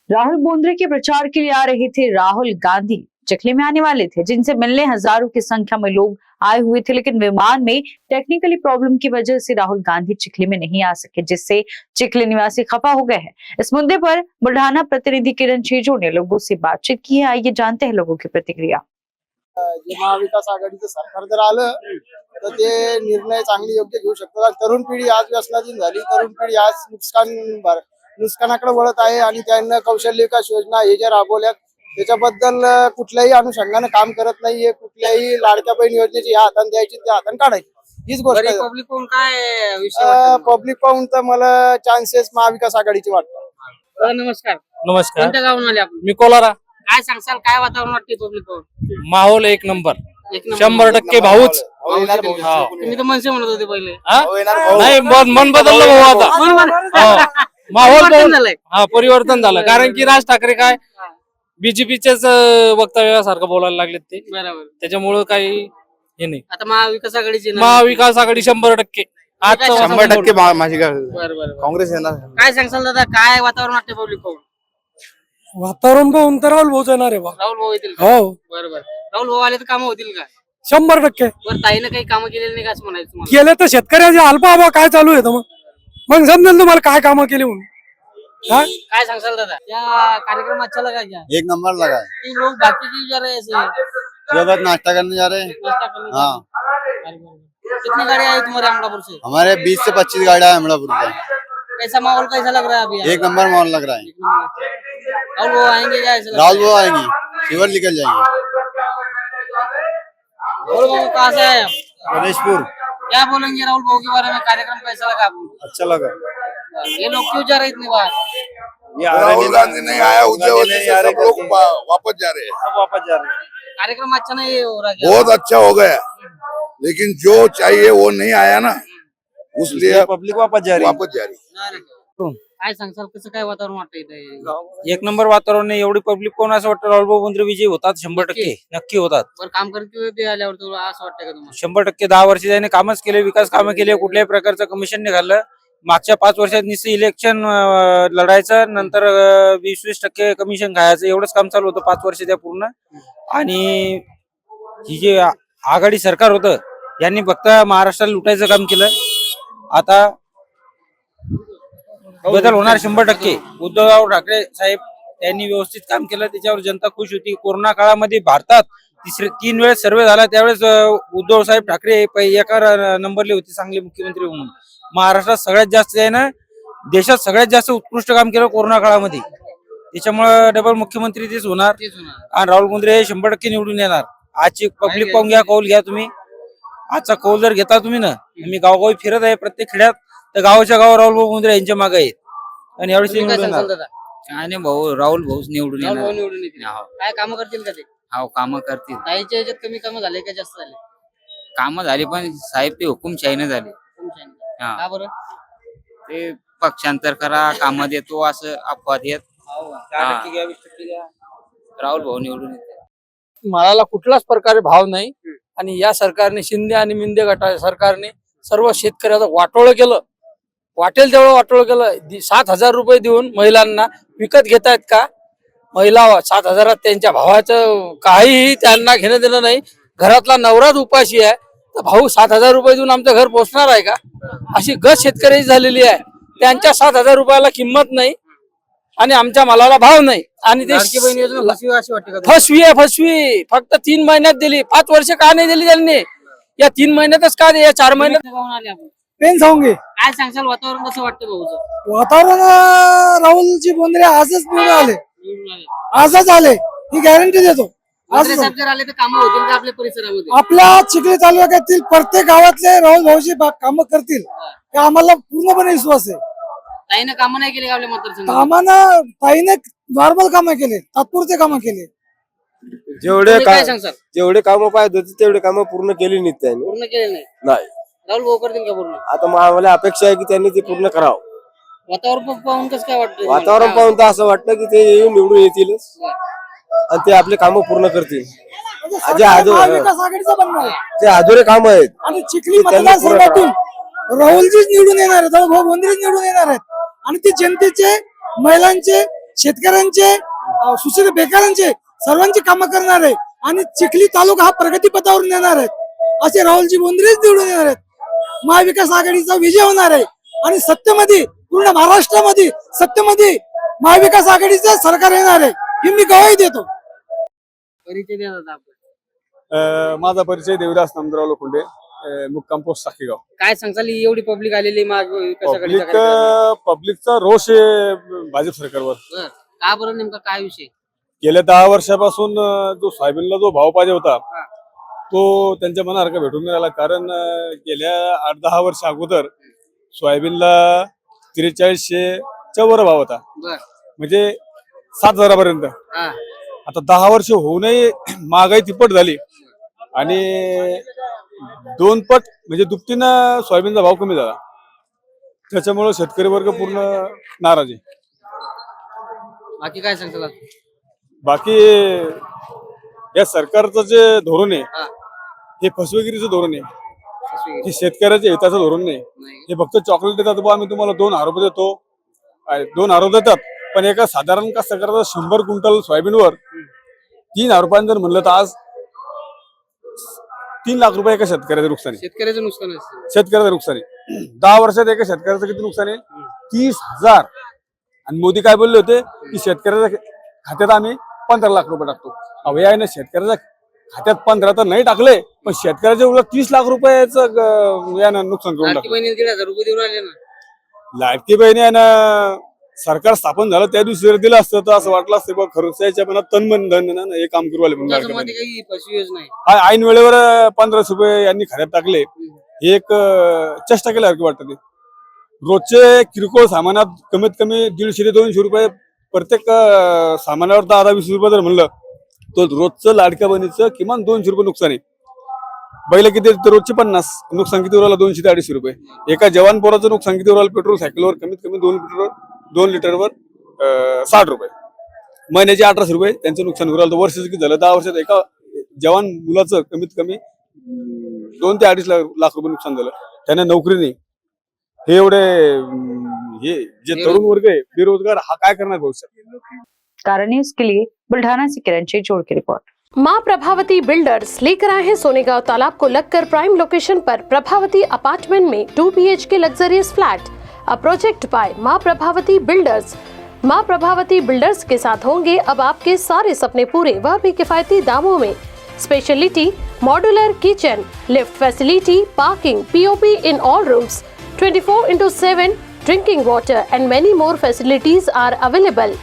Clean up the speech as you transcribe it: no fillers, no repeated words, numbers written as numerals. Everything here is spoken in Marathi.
राहुल बोंद्रे के प्रचार के लिए आ रहे थे राहुल गांधी चिखली में आने वाले थे, जिनसे मिलने हजारों की संख्या में लोग आए हुए थे, लेकिन विमान में टेक्निकली प्रॉब्लम की वजह से राहुल गांधी चिखली में नहीं आ सके, जिससे चिखली निवासी खफा हो गए हैं। इस मुद्दे पर बुल्ढाना प्रतिनिधि किरण चेजो ने लोगों से बातचीत की है। आइए जानते हैं लोगों की प्रतिक्रिया। महाविकास आघाडीचं सरकार जर आलं तर ते निर्णय चांगले योग्य घेऊ शकतो. कारण तरुण पिढी आज व्यसनाधीन झाली, तरुण पिढी आज नुकसानाकडे वळत आहे आणि त्यांना कौशल्य विकास योजना हे ज्या राबवल्यात त्याच्याबद्दल कुठल्याही अनुषंगाने काम करत नाहीये. कुठल्याही लाडक्या बहीण योजनेची ह्या हाताने द्यायची त्या हाताने काढायची हीच गोष्ट आहे. पब्लिक पाहून काय विषय वाटतो? पब्लिक पाहून तर मला चान्सेस महाविकास आघाडीचे वाटतात. नमस्कार. नमस्कार. कोणत्या गावून आले आपण? मी कोलारा. काय सांगसाल, काय वातावरण वाटते पब्लिक पाहून? माहोल एक नंबर, एक नंबर. 100% भाऊच. तुम्ही तर मनसे म्हणत होते पहिले. हा? नाही, मन बदललं भाऊ आता. हो. माहोल परिवर्तन झालंय. परिवर्तन झालं, कारण की राज ठाकरे काय बीजेपीच्याच वक्तव्यासारखं बोलायला लागलेत ते, बरोबर. त्याच्यामुळे काही हे नाही. आता महाविकास आघाडीची ना? महाविकास आघाडी 100%. आज काय 100% माझी बरोबर. काँग्रेस येणार. काय सांगसाल दादा, काय वातावरण वाटते पब्लिक पाहून? वातावरण पाहून तर राहुल भाऊ येणार आहे बा. राहुल भाऊ येतील का? हो, बरोबर. राहुल भाऊ आले तर कामं होतील का? 100%. बरं, ताईनं काही कामं केलेली नाही का असं म्हणायचं तुम्हाला? केले तर शेतकऱ्याचे अल्पा काय चालू आहे मग समजेल तुम्हाला काय कामं केली म्हणून. हा? काय सांगसाल दादा, या कार्यक्रम अच्छा लगा क्या? एक नंबर लगा है. ये लोग बाकी की जा रहे हैं ऐसे जो बस नाश्ता करने जा रहे हैं. नाश्ता करने जा हाँ. रहे हैं। बरोबर. कितनी गाड़ियां आई तुम्हारे अमरापुर से? हमारे 20 से 25 गाड़ियां हैं अमरापुर में. कैसा माहौल कैसा लग रहा है अभी? एक नंबर माहौल लग रहा है. राहुल वो आएंगे क्या ऐसा? राहुल वो आएंगे, शिवर निकल जाएंगे. राहुल बाबू कहाँ से आए आप? गणेशपुर. क्या बोलेंगे राहुल बाबू के बारे में? कार्यक्रम कैसा लगा आपको? अच्छा लगा. ये लोग क्यों जा रहे इतनी बार? राहुल गांधी नहीं आया, उसकी वजह से सब लोग वापस जा रहे हैं. कार्यक्रम अच्छा नहीं हो रहा क्या? बहुत अच्छा हो गया, लेकिन जो चाहिए वो नहीं आया ना, उसलिए पब्लिक वापस जा वापस जा रही. काय सांगसाल, कसं काय वातावरण वाटतं इथे? एक नंबर वातावरण आहे. एवढी पब्लिक कोण असं वाटतं राहुल भाऊ बोंद्रे विजयी होतात 100%. नक्की होतात बरं, काम करते होते आल्यावर तुला असं वाटतं का तुम्हाला? 100%. 10 वर्ष त्याने कामच केले, विकास कामं केले, कुठल्याही प्रकारचं कमिशन नाही घाललं. मागच्या 5 वर्षात नुसतं इलेक्शन लढायचं, नंतर 20-20% कमिशन खायचं, एवढंच काम चालू होतं 5 वर्ष त्या पूर्ण. आणि ही जे आघाडी सरकार होतं यांनी फक्त महाराष्ट्राला लुटायचं काम केलं. आता बदल होणार 100%. उद्धव ठाकरे साहेब त्यांनी व्यवस्थित काम केलं, त्याच्यावर जनता खुश होती. कोरोना काळामध्ये भारतात 3 वेळेस सर्वे झाला, त्यावेळेस उद्धव साहेब ठाकरे एका नंबरले होते चांगले मुख्यमंत्री म्हणून. महाराष्ट्रात सगळ्यात जास्त आहे ना, देशात सगळ्यात जास्त उत्कृष्ट काम केलं कोरोना काळामध्ये, त्याच्यामुळे डबल मुख्यमंत्री तेच होणार. आणि राहुल बोंद्रे 100% निवडून येणार. आजची पब्लिक पाहून घ्या, कौल घ्या तुम्ही. आजचा कौल जर घेता तुम्ही ना, मी गावोगावी फिरत आहे प्रत्येक खेड्यात, तर गावाच्या गाव राहुल भाऊ बोंद्रे यांच्या मागे आहेत. आणि यावेळेस तुम्ही काय सांगसाल दादा? काय नाही भाऊ, राहुल भाऊच निवडून राहुल भाऊ येणार. निवडून येतील. हो. काय कामं करतील का ते? हो, कामं करतील. ताईच्या ह्याच्यात कमी कामं झाले का जास्त झाले? कामं झाली, पण साहेब ते हुकुमशाहीनं झाले. तुमच्या ह्याने. हा. का बरं? ते पक्षांतर करा, कामं देतो असं अपवाद येत. राहुल भाऊ निवडून येते. मालाला कुठलाच प्रकारे भाव नाही. आणि या सरकारने, शिंदे आणि मिंदे गटा सरकारने सर्व शेतकऱ्याचं वाटोळं केलं. वाटेल तेवढं वाटोळं केलं. 7,000 रुपये देऊन महिलांना विकत घेतायत का? महिला 7,000 त्यांच्या भावाचं काहीही त्यांना घेणं देणं नाही. घरातला नवराच उपाशी आहे, तर भाऊ 7,000 रुपये देऊन आमचं घर पोचणार आहे का? अशी गत शेतकऱ्याची झालेली आहे. त्यांच्या 7,000 रुपयाला किंमत नाही आणि आमच्या मालाला भाव नाही. आणि ते लाडकी बहीण योजना फसवी अशी वाटते का तुम्हाला? फसवी फक्त 3 महिन्यात दिली. 5 वर्ष का नाही दिली त्यांनी? या 3 महिन्यातच का दे? या 4 महिन्यात कोणत्या गावाहून आले आपण? पेन सांगे. काय सांगसाल, वातावरण कसं वाटतं भाऊचं? वातावरण राहुलजी बोंद्रे आजच निवडून आले, निवडून आले. आजच आले, ही गॅरंटी देतो. बोंद्रे साहेब जर आले तर कामं होतील का आपल्या परिसरामध्ये? आपल्या चिखली तालुक्यातील प्रत्येक गावातले राहुल भाऊजी कामं करतील, हे आम्हाला पूर्णपणे विश्वास आहे. ताईनं कामं नाही केली का आपल्या मतदारसंघात? कामानं ताईने नॉर्मल कामं केले, तात्पुरते कामं केले. तुम्ही काय सांगसाल? जेवढे कामं पाहिजे होते तेवढे कामं पूर्ण केली नाहीत त्यांनी. पूर्ण केले नाही. नाही. राहुल भाऊ करतील का पूर्ण? आता आम्हाला अपेक्षा आहे की त्यांनी ते पूर्ण करावं. वातावरण पाहून कसं काय वाटतं? वातावरण पाहून तर असं वाटतं की ते येऊन निवडून येतीलच आणि ते आपले कामं पूर्ण करतील. जे अधुरे काम आहेत आणि चिखली मतदारसंघातून राहुलजीच निवडून येणार आहेत, राहुल भाऊ बोंद्रेच निवडून येणार आहेत. आणि ते जनतेचे, महिलांचे, शेतकऱ्यांचे सुशिक्षित बेकारांचे सर्वांची कामं करणार आहे आणि चिखली तालुका हा प्रगतीपथावर नेणार आहे असे राहुलजी बोंद्रेच निवडून येणार आहेत. महाविकास आघाडीचा विजय होणार आहे आणि सत्तेमध्ये पूर्ण महाराष्ट्रामध्ये सत्तेमध्ये महाविकास आघाडीचं सरकार येणार आहे ही मी ग्वाही देतो. परिचय द्या दादा आपला. माझा परिचय देवदास नामदेवराव लोखंडे, मुक्काम पोस्ट साखीगाव. काय सांगचाल एवढी पब्लिक आलेली महाविकास आघाडीचा कार्यक्रम? पब्लिकचा रोष आहे भाजप सरकारवर. बरं. का बरं नेमका काय विषय? गेल्या 10 वर्षापासून जो सोयाबीनला जो भाव पाहिजे होता तो त्यांच्या मनासारखा भेटून नाही राहिला. कारण गेल्या 8-10 वर्ष अगोदर सोयाबीनला 4300च्या वर भाव होता, बर म्हणजे 7,000पर्यंत. हा आता 10 वर्ष होऊनही महागाई तिप्पट झाली आणि 2 पट म्हणजे दुपटीनं सोयाबीनचा भाव कमी झाला. त्याच्यामुळे शेतकरी वर्ग पूर्ण नाराज आहे. बाकी काय सांगचाल? बाकी या सरकारचं जे धोरण आहे हा हे फसवेगिरीचं धोरण आहे, असं हे शेतकऱ्याच्या हिताचं धोरण नाही. नाही. हे फक्त चॉकलेट देतात, बुवा आम्ही तुम्हाला 2 आरोप देतो, 2 आरोप देतात. पण एका साधारण कास्तकाराचं 100 क्विंटल सोयाबीनवर 3 आरोपांनी जर म्हणलं तर आज 3 लाख रुपये एका शेतकऱ्याचं नुकसान आहे. शेतकऱ्याचं नुकसान असतं. शेतकऱ्याचं नुकसान आहे. 10 वर्षात एका शेतकऱ्याचं किती नुकसान आहे? 30,000. आणि मोदी काय बोलले होते की शेतकऱ्याच्या खात्यात आम्ही 15 लाख रुपये टाकतो. अहो या शेतकऱ्याच्या खात्यात 15 तर नाही टाकले, पण शेतकऱ्याचे उलट 30 लाख रुपयाचं यानं नुकसान करून लाडकी टाकलं. बहिणीला 1,500 रुपये देऊन राहिले ना. लाडकी बहिणी यानं सरकार स्थापन झालं त्या दिवशी जर दिलं असतं तर असं वाटलं असतं बघ खर्चाच्या मनात तनमन धन ना हे काम करू आले म्हणून लाडकी त्याच्यामध्ये बहिणी. काही फसवी योजना आहे. ऐन वेळेवर 1500 रुपये यांनी खात्यात टाकले, हे एक चेष्टा केल्यासारखं वाटतं. ते रोजचे किरकोळ सामानात कमीत कमी 150 ते 200 रुपये प्रत्येक सामानावर 10-20 रुपये जर म्हणलं तर रोजचं लाडक्या बहिणीचं किमान 200 रुपये नुकसान आहे. बैल किती तर रोजचे 50, नुकसान किती उराला 200 ते 250 रुपये. एका जवान पोराचं नुकसान किती उराला पेट्रोल सायकलवर कमीत कमी 2 लिटरवर 60 रुपये. महिन्याचे 1800 रुपये त्यांचं नुकसान उरालं. वर्षाचं किती झालं? 10 वर्षात एका जवान मुलाचं कमीत कमी 2 ते 2.5 लाख रुपये नुकसान झालं. त्यांना नोकरी नाही. हे एवढे हे जे तरुण वर्ग आहे बेरोजगार हा काय करणार भविष्यात? कारण न्यूज के लिए बुल्ढाना से किरण चेचोड़ की रिपोर्ट। माँ प्रभावती बिल्डर्स लेकर आए हैं सोनेगांव तालाब को लगकर प्राइम लोकेशन पर प्रभावती अपार्टमेंट में 2 BHK luxurious flat, a project by माँ प्रभावती बिल्डर्स। माँ प्रभावती बिल्डर्स के साथ होंगे अब आपके सारे सपने पूरे, वह भी किफायती दामों में। Speciality modular kitchen, lift facility, parking, POP in all rooms, 24/7 drinking water and many more facilities are available.